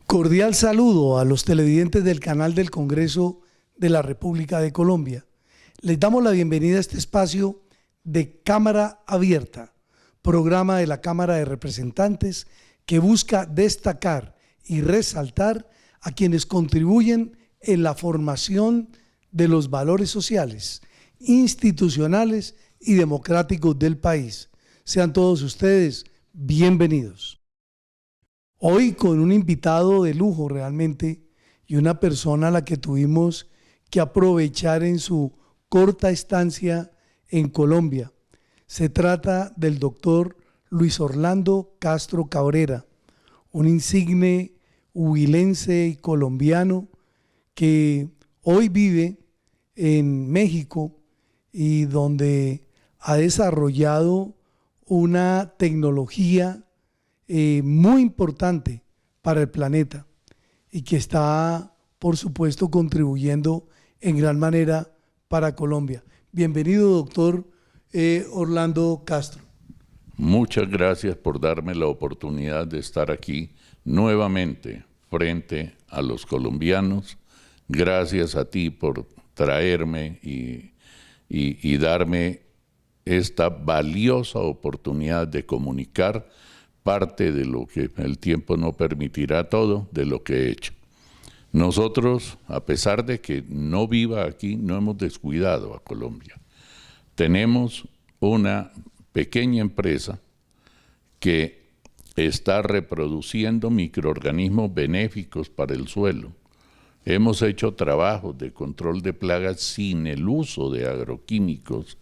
Cordial saludo a los televidentes del canal del Congreso de la República de Colombia. Les damos la bienvenida a este espacio de Cámara Abierta, programa de la Cámara de Representantes que busca destacar y resaltar a quienes contribuyen en la formación de los valores sociales, institucionales y democráticos del país. Sean todos ustedes bienvenidos. Hoy con un invitado de lujo realmente y una persona a la que tuvimos que aprovechar en su corta estancia en Colombia. Se trata del doctor Luis Orlando Castro Cabrera, un insigne huilense y colombiano que hoy vive en México y donde ha desarrollado una tecnología muy importante para el planeta y que está, por supuesto, contribuyendo en gran manera para Colombia. Bienvenido, doctor Orlando Castro. Muchas gracias por darme la oportunidad de estar aquí nuevamente frente a los colombianos. Gracias a ti por traerme y darme esta valiosa oportunidad de comunicar parte de lo que el tiempo no permitirá todo, de lo que he hecho. Nosotros, a pesar de que no viva aquí, no hemos descuidado a Colombia. Tenemos una pequeña empresa que está reproduciendo microorganismos benéficos para el suelo. Hemos hecho trabajos de control de plagas sin el uso de agroquímicos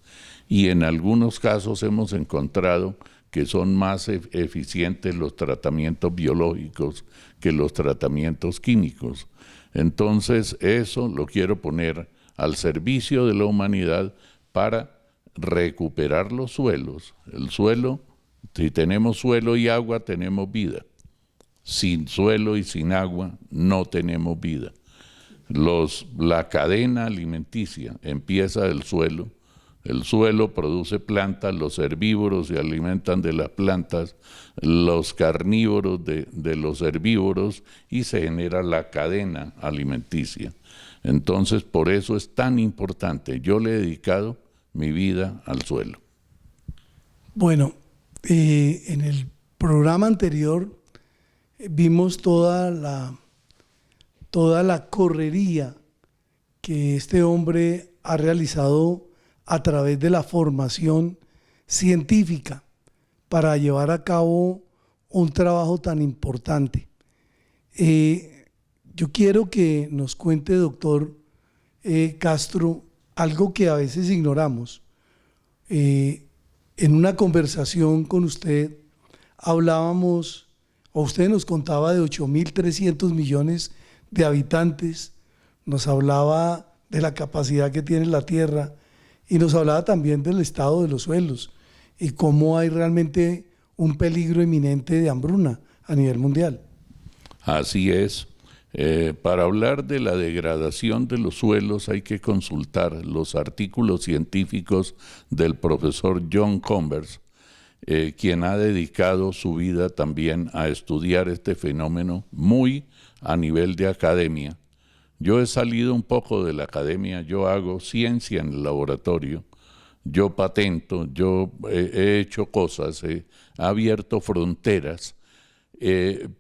y en algunos casos hemos encontrado que son más eficientes los tratamientos biológicos que los tratamientos químicos. Entonces, eso lo quiero poner al servicio de la humanidad para recuperar los suelos. El suelo, si tenemos suelo y agua, tenemos vida. Sin suelo y sin agua, no tenemos vida. La cadena alimenticia empieza del suelo. El suelo produce plantas, los herbívoros se alimentan de las plantas, los carnívoros de los herbívoros y se genera la cadena alimenticia. Entonces, por eso es tan importante. Yo le he dedicado mi vida al suelo. Bueno, en el programa anterior vimos toda la correría que este hombre ha realizado a través de la formación científica para llevar a cabo un trabajo tan importante. Yo quiero que nos cuente, doctor Castro, algo que a veces ignoramos. En una conversación con usted hablábamos, o usted nos contaba de 8.300 millones de habitantes, nos hablaba de la capacidad que tiene la Tierra, y nos hablaba también del estado de los suelos y cómo hay realmente un peligro inminente de hambruna a nivel mundial. Así es. Para hablar de la degradación de los suelos hay que consultar los artículos científicos del profesor John Converse, quien ha dedicado su vida también a estudiar este fenómeno muy a nivel de academia. Yo he salido un poco de la academia, yo hago ciencia en el laboratorio, yo patento, yo he hecho cosas, he abierto fronteras,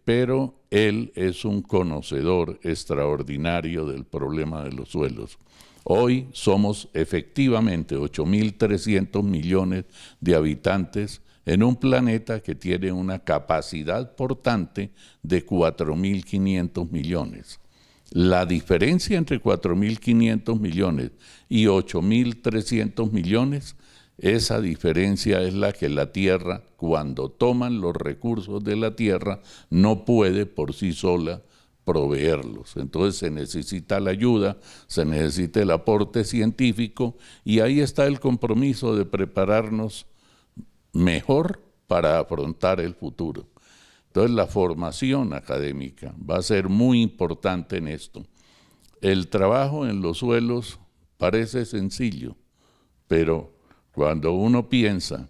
pero él es un conocedor extraordinario del problema de los suelos. Hoy somos efectivamente 8.300 millones de habitantes en un planeta que tiene una capacidad portante de 4.500 millones. La diferencia entre 4.500 millones y 8.300 millones, esa diferencia es la que la Tierra, cuando toman los recursos de la Tierra, no puede por sí sola proveerlos. Entonces se necesita la ayuda, se necesita el aporte científico y ahí está el compromiso de prepararnos mejor para afrontar el futuro. Entonces la formación académica va a ser muy importante en esto. El trabajo en los suelos parece sencillo, pero cuando uno piensa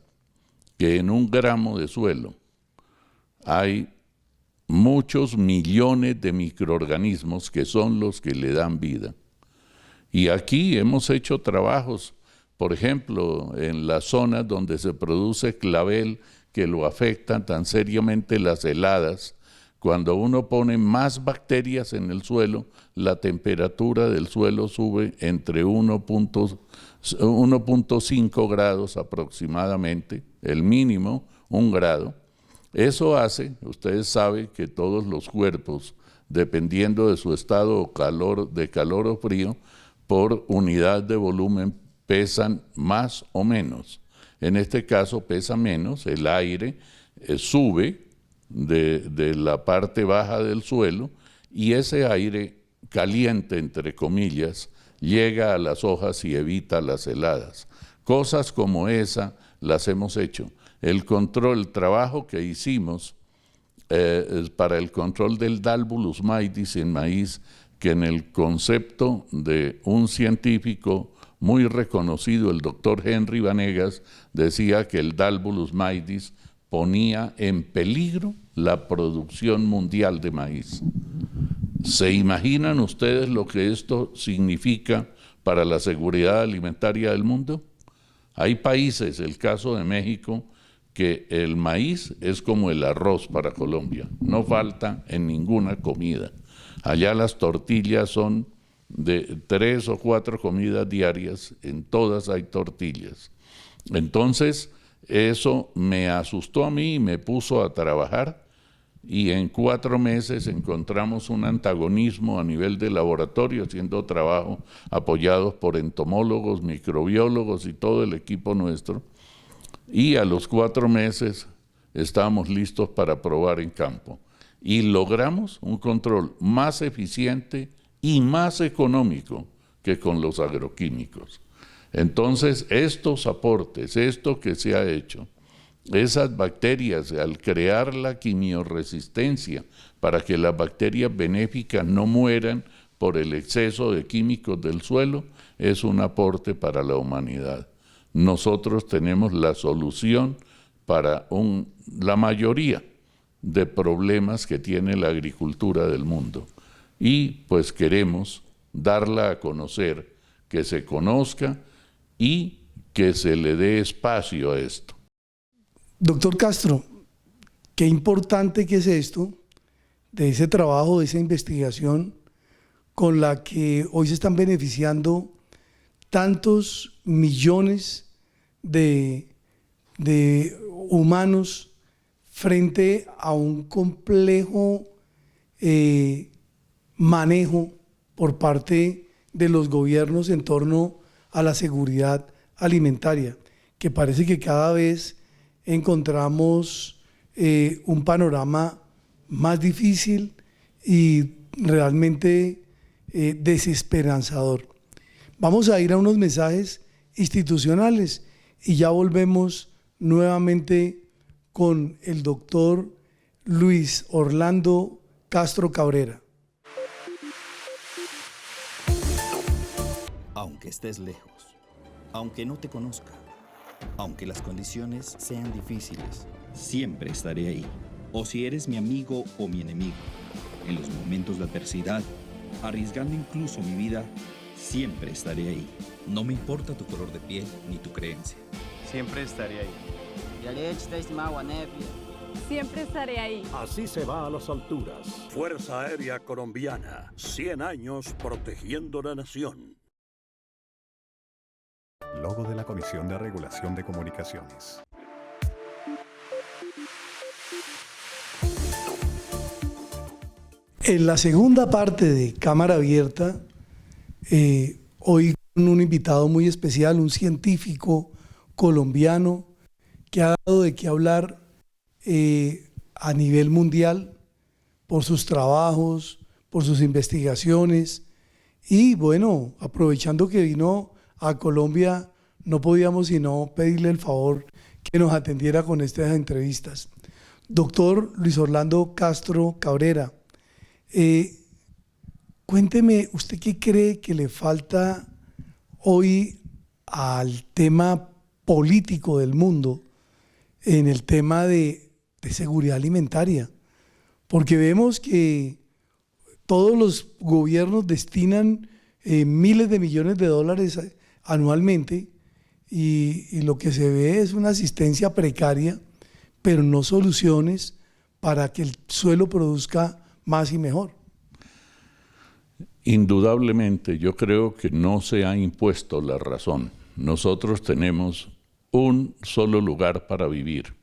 que en 1 gramo de suelo hay muchos millones de microorganismos que son los que le dan vida. Y aquí hemos hecho trabajos, por ejemplo, en las zonas donde se produce clavel, que lo afectan tan seriamente las heladas. Cuando uno pone más bacterias en el suelo, la temperatura del suelo sube entre 1.5 grados aproximadamente, el mínimo 1 grado. Eso hace, ustedes saben que todos los cuerpos, dependiendo de su estado de calor o frío, por unidad de volumen pesan más o menos. En este caso pesa menos, el aire sube de la parte baja del suelo y ese aire caliente, entre comillas, llega a las hojas y evita las heladas. Cosas como esa las hemos hecho. El trabajo que hicimos para el control del Dalbulus maidis en maíz, que en el concepto de un científico muy reconocido, el doctor Henry Vanegas, decía que el Dalbulus maidis ponía en peligro la producción mundial de maíz. ¿Se imaginan ustedes lo que esto significa para la seguridad alimentaria del mundo? Hay países, el caso de México, que el maíz es como el arroz para Colombia, no falta en ninguna comida. Allá las tortillas son de 3 o 4 comidas diarias, en todas hay tortillas. Entonces, eso me asustó a mí y me puso a trabajar, y en 4 meses encontramos un antagonismo a nivel de laboratorio, haciendo trabajo apoyados por entomólogos, microbiólogos y todo el equipo nuestro, y a los 4 meses estábamos listos para probar en campo. Y logramos un control más eficiente y más económico que con los agroquímicos. Entonces, estos aportes, esto que se ha hecho, esas bacterias, al crear la quimiorresistencia para que las bacterias benéficas no mueran por el exceso de químicos del suelo, es un aporte para la humanidad. Nosotros tenemos la solución para la mayoría de problemas que tiene la agricultura del mundo. Y pues queremos darla a conocer, que se conozca y que se le dé espacio a esto. Doctor Castro, qué importante que es esto, de ese trabajo, de esa investigación con la que hoy se están beneficiando tantos millones de humanos frente a un complejo manejo por parte de los gobiernos en torno a la seguridad alimentaria, que parece que cada vez encontramos un panorama más difícil y realmente desesperanzador. Vamos a ir a unos mensajes institucionales y ya volvemos nuevamente con el doctor Luis Orlando Castro Cabrera. Aunque estés lejos, aunque no te conozca, aunque las condiciones sean difíciles, siempre estaré ahí. O si eres mi amigo o mi enemigo, en los momentos de adversidad, arriesgando incluso mi vida, siempre estaré ahí. No me importa tu color de piel ni tu creencia. Siempre estaré ahí. Siempre estaré ahí. Así se va a las alturas. Fuerza Aérea Colombiana. 100 años protegiendo la nación. Logo de la Comisión de Regulación de Comunicaciones. En la segunda parte de Cámara Abierta, hoy con un invitado muy especial, un científico colombiano que ha dado de qué hablar a nivel mundial por sus trabajos, por sus investigaciones. Y bueno, aprovechando que vino a Colombia, no podíamos sino pedirle el favor que nos atendiera con estas entrevistas. Doctor Luis Orlando Castro Cabrera, cuénteme, ¿usted qué cree que le falta hoy al tema político del mundo en el tema de seguridad alimentaria? Porque vemos que todos los gobiernos destinan miles de millones de dólares anualmente y lo que se ve es una asistencia precaria, pero no soluciones para que el suelo produzca más y mejor. Indudablemente, yo creo que no se ha impuesto la razón. Nosotros tenemos un solo lugar para vivir.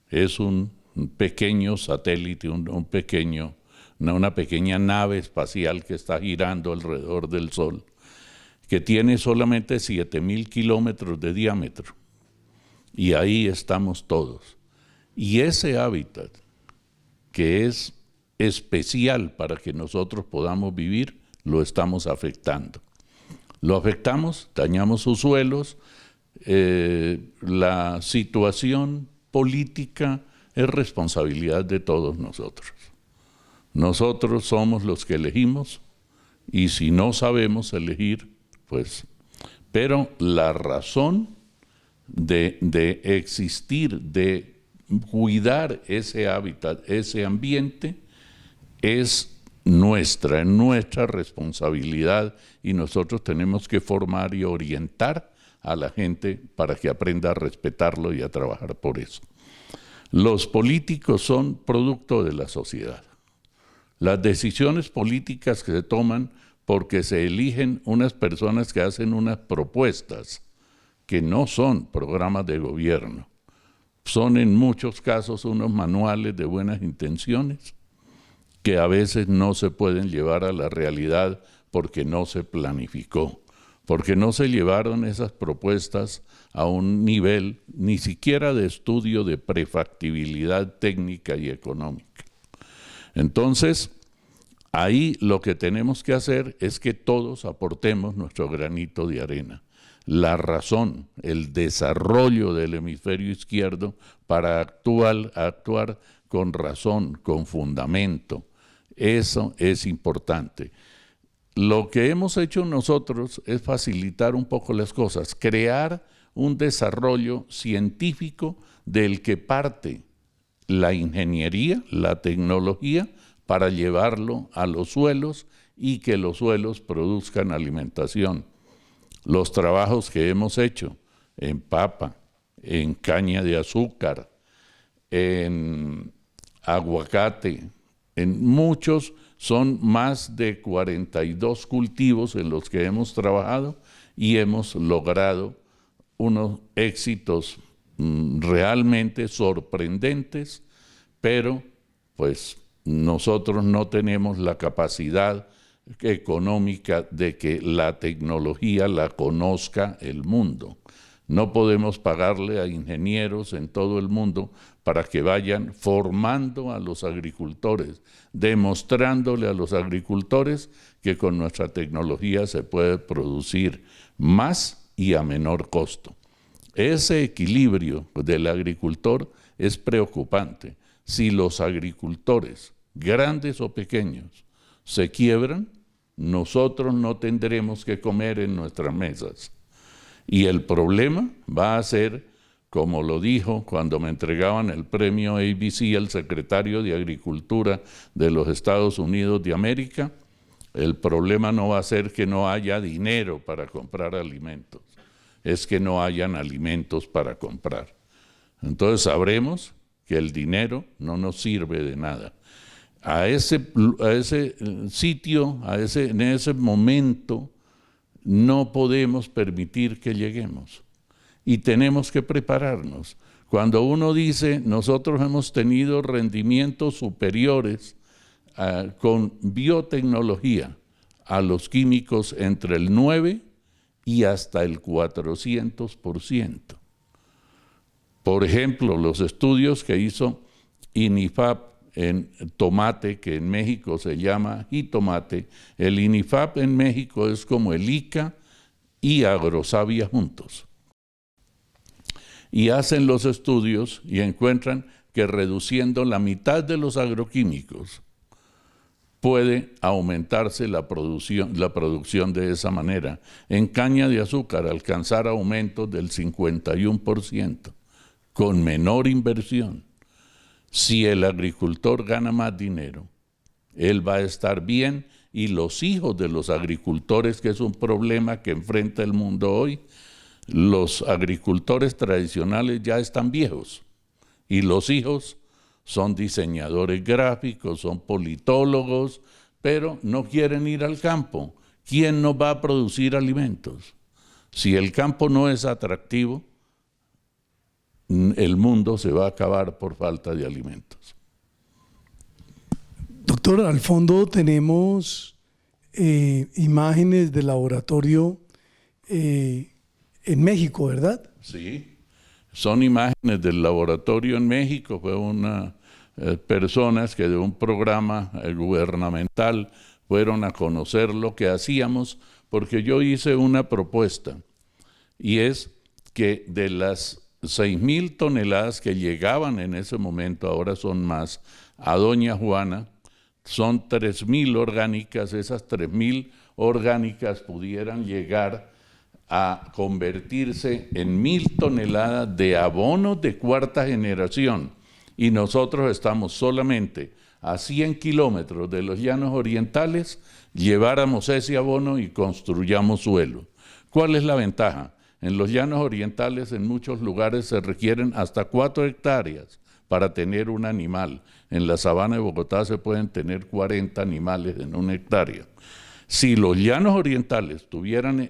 Es un pequeño satélite, una pequeña nave espacial que está girando alrededor del Sol, que tiene solamente 7.000 kilómetros de diámetro. Y ahí estamos todos. Y ese hábitat, que es especial para que nosotros podamos vivir, lo estamos afectando. Lo afectamos, dañamos sus suelos, la situación política es responsabilidad de todos nosotros. Nosotros somos los que elegimos y si no sabemos elegir, pues... Pero la razón de existir, de cuidar ese hábitat, ese ambiente, es nuestra responsabilidad y nosotros tenemos que formar y orientar a la gente para que aprenda a respetarlo y a trabajar por eso. Los políticos son producto de la sociedad. Las decisiones políticas que se toman porque se eligen unas personas que hacen unas propuestas que no son programas de gobierno, son en muchos casos unos manuales de buenas intenciones que a veces no se pueden llevar a la realidad porque no se planificó, porque no se llevaron esas propuestas a un nivel ni siquiera de estudio de prefactibilidad técnica y económica. Entonces, ahí lo que tenemos que hacer es que todos aportemos nuestro granito de arena. La razón, el desarrollo del hemisferio izquierdo para actuar con razón, con fundamento. Eso es importante. Lo que hemos hecho nosotros es facilitar un poco las cosas, crear un desarrollo científico del que parte la ingeniería, la tecnología, para llevarlo a los suelos y que los suelos produzcan alimentación. Los trabajos que hemos hecho en papa, en caña de azúcar, en aguacate, en muchos, son más de 42 cultivos en los que hemos trabajado y hemos logrado unos éxitos realmente sorprendentes, pero pues nosotros no tenemos la capacidad económica de que la tecnología la conozca el mundo. No podemos pagarle a ingenieros en todo el mundo para que vayan formando a los agricultores, demostrándole a los agricultores que con nuestra tecnología se puede producir más y a menor costo. Ese equilibrio del agricultor es preocupante. Si los agricultores, grandes o pequeños, se quiebran, nosotros no tendremos que comer en nuestras mesas. Y el problema va a ser, como lo dijo cuando me entregaban el premio ABC el secretario de Agricultura de los Estados Unidos de América, el problema no va a ser que no haya dinero para comprar alimentos, es que no hayan alimentos para comprar. Entonces sabremos que el dinero no nos sirve de nada. A ese sitio, en ese momento, no podemos permitir que lleguemos y tenemos que prepararnos. Cuando uno dice, nosotros hemos tenido rendimientos superiores con biotecnología a los químicos entre el 9 y hasta el 400%. Por ejemplo, los estudios que hizo INIFAP en tomate, que en México se llama jitomate. El INIFAP en México es como el ICA y Agrosavia juntos. Y hacen los estudios y encuentran que reduciendo la mitad de los agroquímicos puede aumentarse la producción de esa manera. En caña de azúcar alcanzar aumentos del 51% con menor inversión. Si el agricultor gana más dinero, él va a estar bien, y los hijos de los agricultores, que es un problema que enfrenta el mundo hoy, los agricultores tradicionales ya están viejos y los hijos son diseñadores gráficos, son politólogos, pero no quieren ir al campo. ¿Quién nos va a producir alimentos? Si el campo no es atractivo, el mundo se va a acabar por falta de alimentos. Doctor, al fondo tenemos imágenes del laboratorio en México, ¿verdad? Sí, son imágenes del laboratorio en México. Fue una personas que de un programa gubernamental fueron a conocer lo que hacíamos, porque yo hice una propuesta, y es que de las 6,000 toneladas que llegaban en ese momento, ahora son más, a Doña Juana, son 3,000 orgánicas. Esas 3,000 orgánicas pudieran llegar a convertirse en 1,000 toneladas de abonos de cuarta generación, y nosotros estamos solamente a 100 kilómetros de los llanos orientales, lleváramos ese abono y construyamos suelo. ¿Cuál es la ventaja? En los llanos orientales, en muchos lugares, se requieren hasta 4 hectáreas para tener un animal. En la sabana de Bogotá se pueden tener 40 animales en 1 hectárea. Si los llanos orientales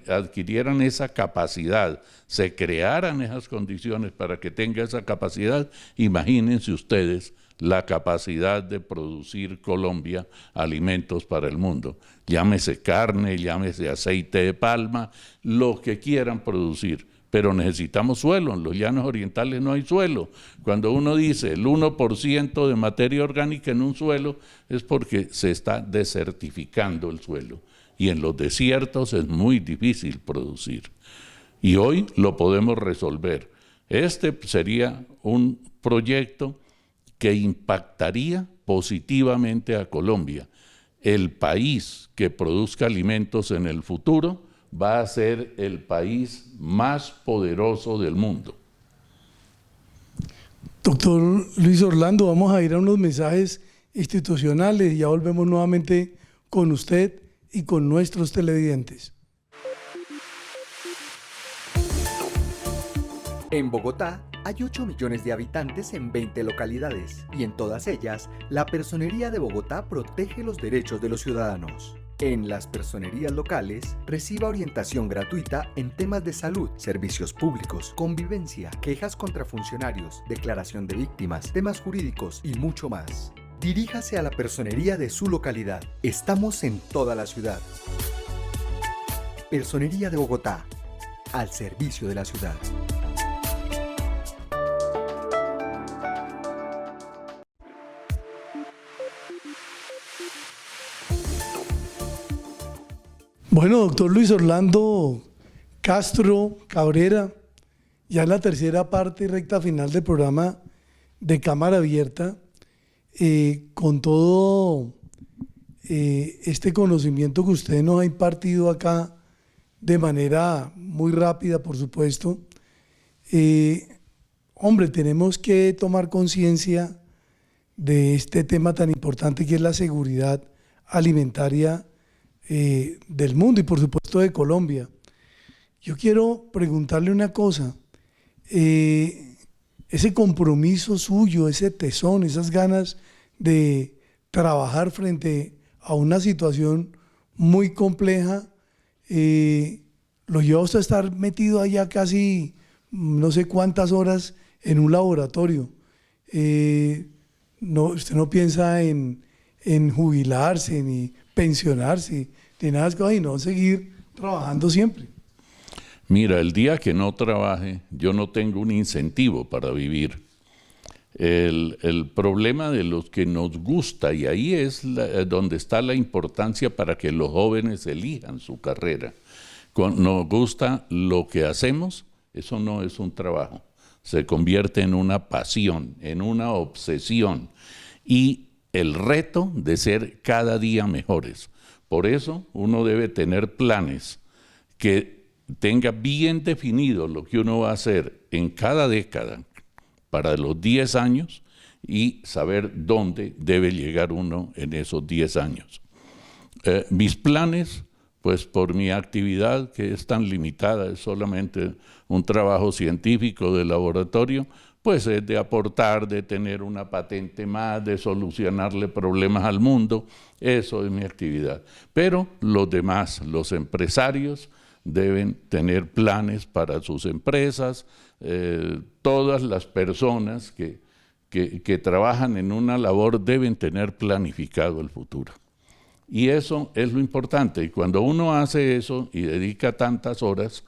adquirieran esa capacidad, se crearan esas condiciones para que tenga esa capacidad, imagínense ustedes la capacidad de producir Colombia alimentos para el mundo. Llámese carne, llámese aceite de palma, lo que quieran producir. Pero necesitamos suelo. En los llanos orientales no hay suelo. Cuando uno dice el 1% de materia orgánica en un suelo, es porque se está desertificando el suelo. Y en los desiertos es muy difícil producir. Y hoy lo podemos resolver. Este sería un proyecto que impactaría positivamente a Colombia. El país que produzca alimentos en el futuro va a ser el país más poderoso del mundo. Doctor Luis Orlando, vamos a ir a unos mensajes institucionales y ya volvemos nuevamente con usted y con nuestros televidentes. En Bogotá hay 8 millones de habitantes en 20 localidades, y en todas ellas, la Personería de Bogotá protege los derechos de los ciudadanos. En las personerías locales, reciba orientación gratuita en temas de salud, servicios públicos, convivencia, quejas contra funcionarios, declaración de víctimas, temas jurídicos y mucho más. Diríjase a la personería de su localidad. Estamos en toda la ciudad. Personería de Bogotá, al servicio de la ciudad. Bueno, doctor Luis Orlando Castro Cabrera, ya en la tercera parte y recta final del programa de Cámara Abierta, con todo este conocimiento que usted nos ha impartido acá de manera muy rápida, por supuesto, hombre, tenemos que tomar conciencia de este tema tan importante que es la seguridad alimentaria del mundo y por supuesto de Colombia. Yo quiero preguntarle una cosa, ese compromiso suyo, ese tesón, esas ganas de trabajar frente a una situación muy compleja, lo lleva a usted a estar metido allá casi no sé cuántas horas en un laboratorio. Usted no piensa en jubilarse ni pensionarse, ni nada de eso, y no seguir trabajando siempre. Mira, el día que no trabaje, yo no tengo un incentivo para vivir. el problema de los que nos gusta, y ahí es donde está la importancia para que los jóvenes elijan su carrera. Cuando nos gusta lo que hacemos, eso no es un trabajo, se convierte en una pasión, en una obsesión, y el reto de ser cada día mejores. Por eso uno debe tener planes que tenga bien definido lo que uno va a hacer en cada década para los 10 años y saber dónde debe llegar uno en esos 10 años. Mis planes, pues por mi actividad que es tan limitada, es solamente un trabajo científico de laboratorio, pues es de aportar, de tener una patente más, de solucionarle problemas al mundo, eso es mi actividad. Pero los demás, los empresarios, deben tener planes para sus empresas, todas las personas que trabajan en una labor deben tener planificado el futuro. Y eso es lo importante, y cuando uno hace eso y dedica tantas horas,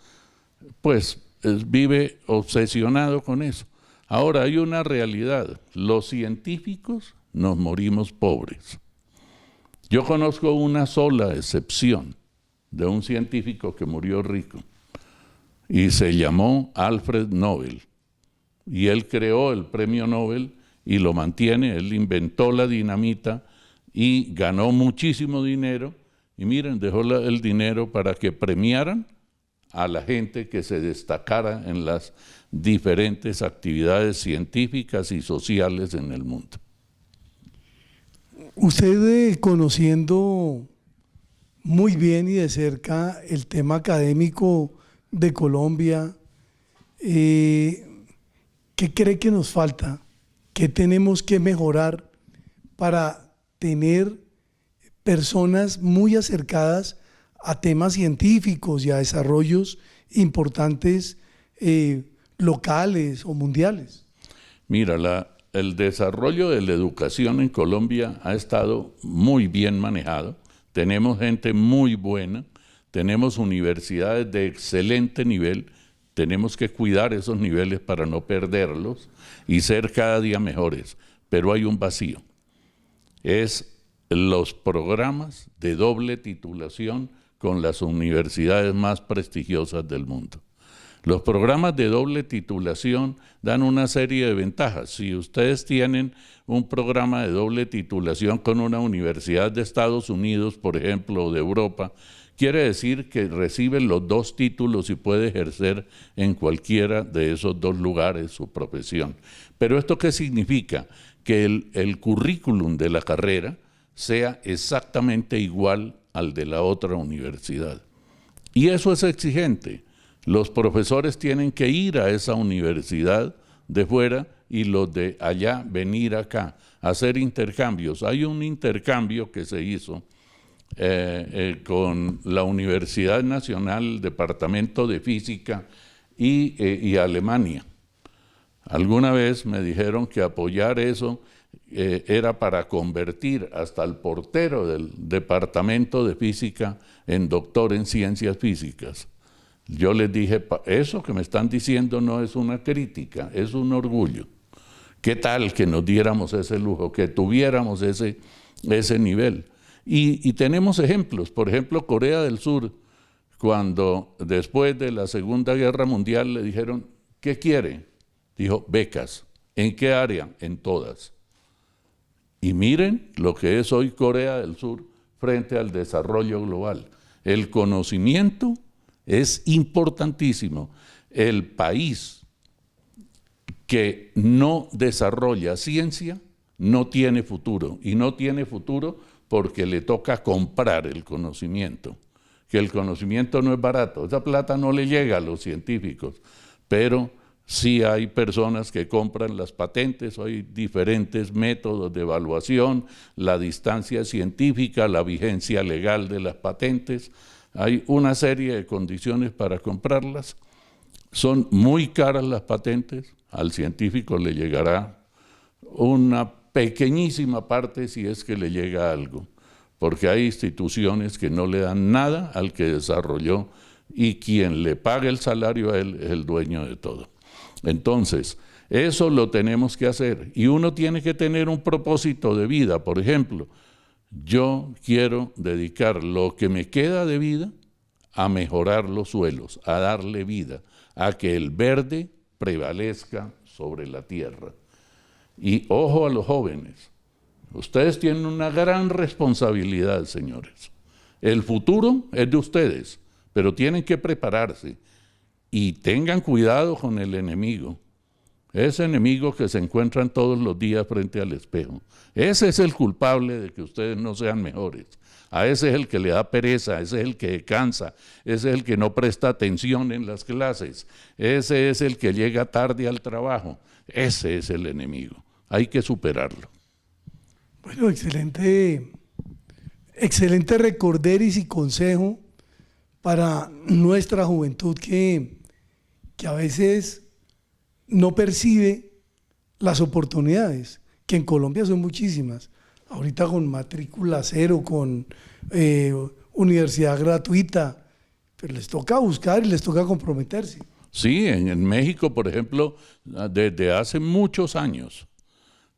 pues vive obsesionado con eso. Ahora hay una realidad, los científicos nos morimos pobres. Yo conozco una sola excepción de un científico que murió rico y se llamó Alfred Nobel, y él creó el premio Nobel y lo mantiene, él inventó la dinamita y ganó muchísimo dinero, y miren, dejó el dinero para que premiaran a la gente que se destacara en las diferentes actividades científicas y sociales en el mundo. Usted, conociendo muy bien y de cerca el tema académico de Colombia, ¿qué cree que nos falta? ¿Qué tenemos que mejorar para tener personas muy acercadas a temas científicos y a desarrollos importantes locales o mundiales? Mira, el desarrollo de la educación en Colombia ha estado muy bien manejado. Tenemos gente muy buena, tenemos universidades de excelente nivel, tenemos que cuidar esos niveles para no perderlos y ser cada día mejores, pero hay un vacío. Es los programas de doble titulación con las universidades más prestigiosas del mundo. Los programas de doble titulación dan una serie de ventajas. Si ustedes tienen un programa de doble titulación con una universidad de Estados Unidos, por ejemplo, o de Europa, quiere decir que recibe los dos títulos y puede ejercer en cualquiera de esos dos lugares su profesión. Pero ¿esto qué significa? Que el currículum de la carrera sea exactamente igual al de la otra universidad. Y eso es exigente. Los profesores tienen que ir a esa universidad de fuera y los de allá venir acá a hacer intercambios. Hay un intercambio que se hizo con la Universidad Nacional, Departamento de Física y Alemania. Alguna vez me dijeron que apoyar eso era para convertir hasta el portero del Departamento de Física en doctor en ciencias físicas. Yo les dije, eso que me están diciendo no es una crítica, es un orgullo. ¿Qué tal que nos diéramos ese lujo, que tuviéramos ese nivel? Y tenemos ejemplos, por ejemplo, Corea del Sur, cuando después de la Segunda Guerra Mundial le dijeron, ¿qué quiere? Dijo, becas. ¿En qué área? En todas. Y miren lo que es hoy Corea del Sur frente al desarrollo global. El conocimiento es importantísimo. El país que no desarrolla ciencia no tiene futuro, y no tiene futuro porque le toca comprar el conocimiento, que el conocimiento no es barato, esa plata no le llega a los científicos, pero sí hay personas que compran las patentes, hay diferentes métodos de evaluación, la distancia científica, la vigencia legal de las patentes. Hay una serie de condiciones para comprarlas. Son muy caras las patentes, al científico le llegará una pequeñísima parte si es que le llega algo, porque hay instituciones que no le dan nada al que desarrolló y quien le paga el salario a él es el dueño de todo. Entonces, Eso lo tenemos que hacer. Y uno tiene que tener un propósito de vida. Por ejemplo, yo quiero dedicar lo que me queda de vida a mejorar los suelos, a darle vida, a que el verde prevalezca sobre la tierra. Y ojo a los jóvenes, ustedes tienen una gran responsabilidad, señores. El futuro es de ustedes, pero tienen que prepararse y tengan cuidado con el enemigo. Ese enemigo que se encuentran todos los días frente al espejo. Ese es el culpable de que ustedes no sean mejores. A ese es el que le da pereza, ese es el que cansa, ese es el que no presta atención en las clases, ese es el que llega tarde al trabajo. Ese es el enemigo. Hay que superarlo. Bueno, excelente recorderis y consejo para nuestra juventud que a veces no percibe las oportunidades, que en Colombia son muchísimas. Ahorita con matrícula cero, con universidad gratuita, pero les toca buscar y les toca comprometerse. Sí, en México, por ejemplo, desde hace muchos años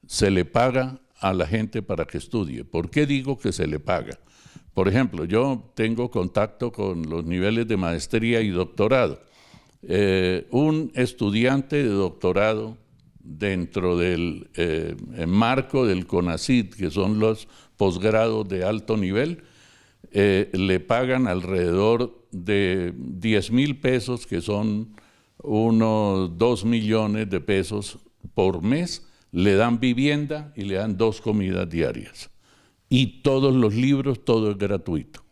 se le paga a la gente para que estudie. ¿Por qué digo que se le paga? Por ejemplo, yo tengo contacto con los niveles de maestría y doctorado. Un estudiante de doctorado dentro del marco del CONACYT, que son los posgrados de alto nivel, le pagan alrededor de 10,000 pesos, que son unos 2 millones de pesos por mes, le dan vivienda y le dan 2 comidas diarias. Y todos los libros, todo es gratuito.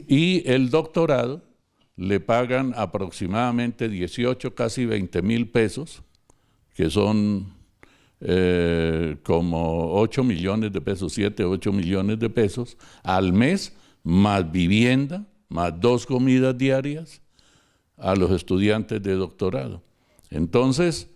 Y el doctorado le pagan aproximadamente 18, casi 20,000 pesos, que son como 8 millones de pesos, 7, 8 millones de pesos al mes, más vivienda, más 2 comidas diarias a los estudiantes de doctorado. Entonces,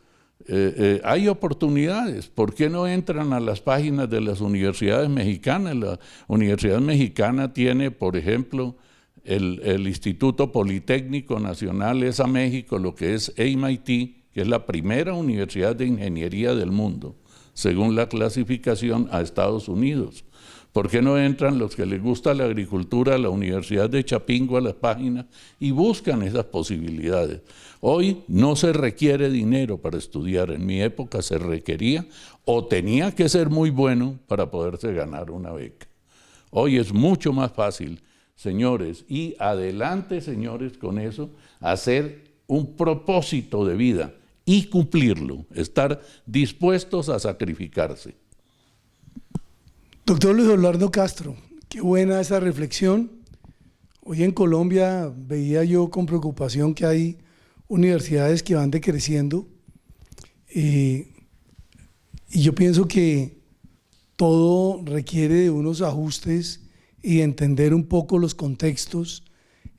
hay oportunidades. ¿Por qué no entran a las páginas de las universidades mexicanas? La Universidad Mexicana tiene, por ejemplo, el Instituto Politécnico Nacional es a México, lo que es MIT, que es la primera universidad de ingeniería del mundo, según la clasificación a Estados Unidos. ¿Por qué no entran los que les gusta la agricultura a la Universidad de Chapingo a las páginas y buscan esas posibilidades? Hoy no se requiere dinero para estudiar. En mi época se requería o tenía que ser muy bueno para poderse ganar una beca. Hoy es mucho más fácil, señores, y adelante, señores, con eso, hacer un propósito de vida y cumplirlo, estar dispuestos a sacrificarse. Doctor Luis Orlando Castro, qué buena esa reflexión. Hoy en Colombia veía yo con preocupación que hay universidades que van decreciendo y yo pienso que todo requiere de unos ajustes y de entender un poco los contextos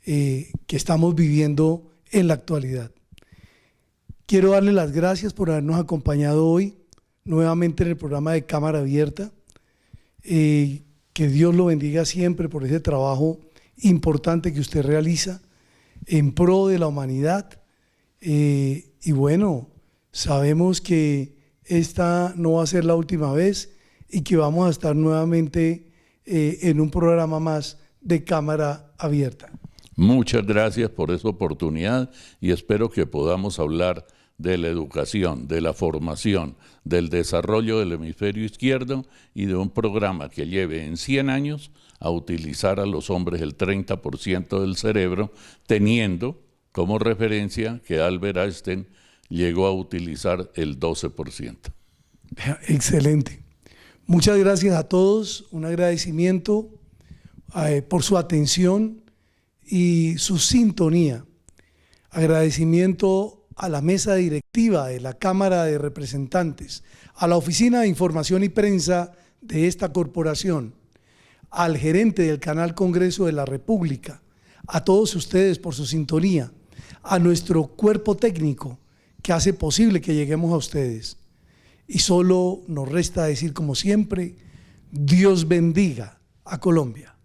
que estamos viviendo en la actualidad. Quiero darle las gracias por habernos acompañado hoy nuevamente en el programa de Cámara Abierta. Que Dios lo bendiga siempre por ese trabajo importante que usted realiza en pro de la humanidad. Y bueno, sabemos que esta no va a ser la última vez y que vamos a estar nuevamente en un programa más de Cámara Abierta. Muchas gracias por esa oportunidad y espero que podamos hablar de la educación, de la formación, del desarrollo del hemisferio izquierdo y de un programa que lleve en 100 años a utilizar a los hombres el 30% del cerebro, teniendo como referencia que Albert Einstein llegó a utilizar el 12%. Excelente. Muchas gracias a todos, un agradecimiento por su atención y su sintonía. Agradecimiento a la mesa directiva de la Cámara de Representantes, a la Oficina de Información y Prensa de esta corporación, al gerente del Canal Congreso de la República, a todos ustedes por su sintonía, a nuestro cuerpo técnico que hace posible que lleguemos a ustedes. Y solo nos resta decir, como siempre, Dios bendiga a Colombia.